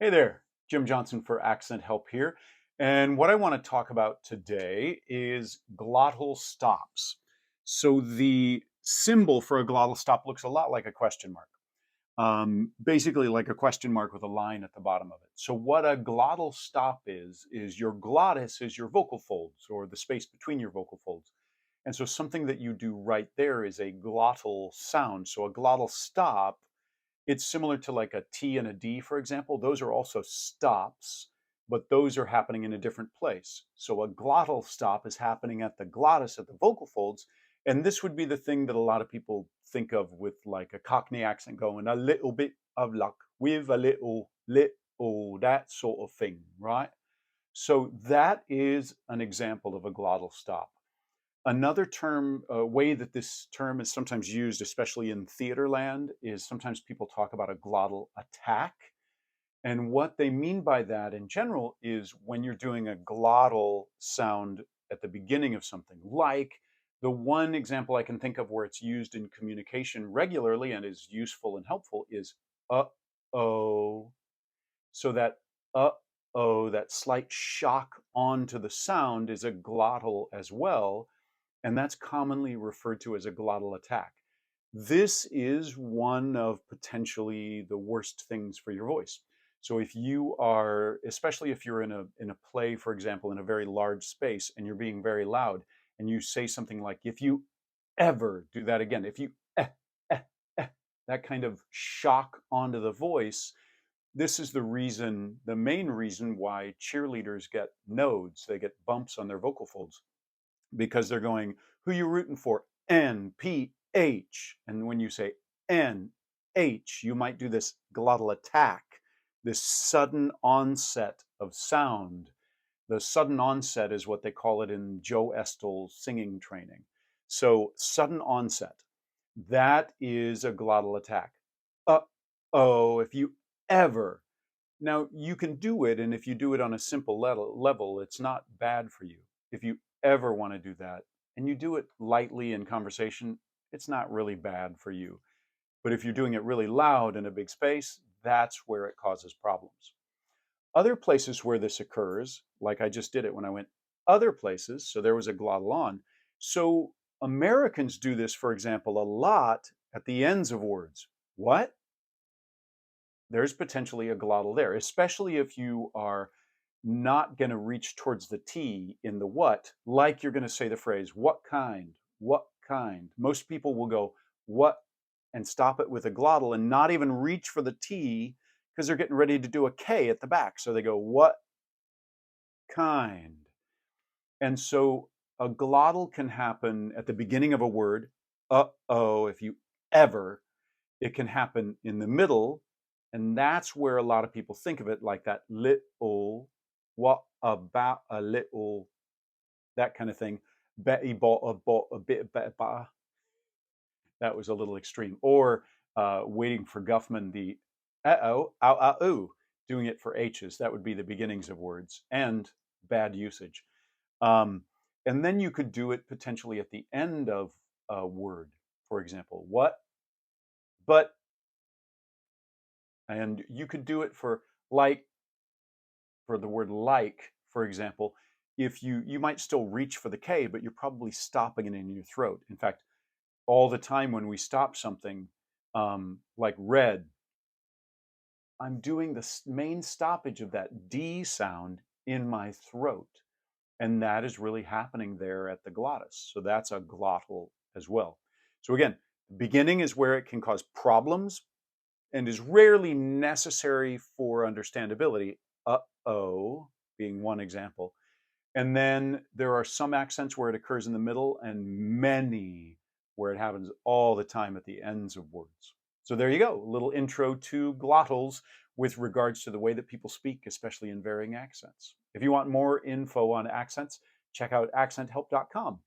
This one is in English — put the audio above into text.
Hey there, Jim Johnson for Accent Help here. And what I want to talk about today is glottal stops. So the symbol for a glottal stop looks a lot like a question mark, basically like a question mark with a line at the bottom of it. So what a glottal stop is your glottis is your vocal folds or the space between your vocal folds. And so something that you do right there is a glottal sound. So a glottal stop, it's similar to like a T and a D, for example. Those are also stops, but those are happening in a different place. So a glottal stop is happening at the glottis, at the vocal folds. And this would be the thing that a lot of people think of with like a Cockney accent going, a little bit of luck with a little, that sort of thing, right? So that is an example of a glottal stop. Another term, way that this term is sometimes used, especially in theater land, is sometimes people talk about a glottal attack. And what they mean by that in general is when you're doing a glottal sound at the beginning of something, like the one example I can think of where it's used in communication regularly and is useful and helpful is uh-oh. So that uh-oh, that slight shock onto the sound is a glottal as well, and that's commonly referred to as a glottal attack. This is one of potentially the worst things for your voice. So if you are, especially if you're in a play, for example, in a very large space and you're being very loud and you say something like, if you ever do that again, if you eh, eh, that kind of shock onto the voice, this is the reason, the main reason why cheerleaders get nodes, they get bumps on their vocal folds because they're going, who you rooting for? NPH. And when you say NH, you might do this glottal attack, this sudden onset of sound. The sudden onset is what they call it in Joe Estel's singing training. So sudden onset, that is a glottal attack. Uh-oh, if you ever. Now you can do it, and if you do it on a simple level, it's not bad for you. If you ever want to do that, and you do it lightly in conversation, it's not really bad for you. But if you're doing it really loud in a big space, that's where it causes problems. Other places where this occurs, like I just did it when I went other places, so there was a glottal on. So Americans do this, for example, a lot at the ends of words. What? There's potentially a glottal there, especially if you are not going to reach towards the T in the what, like you're going to say the phrase, what kind, what kind. Most people will go, what, and stop it with a glottal and not even reach for the T because they're getting ready to do a K at the back. So they go, what kind? And so a glottal can happen at the beginning of a word, uh-oh, if you ever. It can happen in the middle, and that's where a lot of people think of it, like that little, what about a little, that kind of thing. Betty bought a bit of better butter. That was a little extreme. Or waiting for Guffman, the uh-oh, ow, doing it for H's. That would be the beginnings of words and bad usage. And then you could do it potentially at the end of a word, for example, what, but, and you could do it for like, for the word like, for example, if you might still reach for the K, but you're probably stopping it in your throat. In fact, all the time when we stop something, like red, I'm doing the main stoppage of that D sound in my throat. And that is really happening there at the glottis. So that's a glottal as well. So again, the beginning is where it can cause problems and is rarely necessary for understandability. Uh-oh, being one example. And then there are some accents where it occurs in the middle and many where it happens all the time at the ends of words. So there you go, a little intro to glottals with regards to the way that people speak, especially in varying accents. If you want more info on accents, check out accenthelp.com.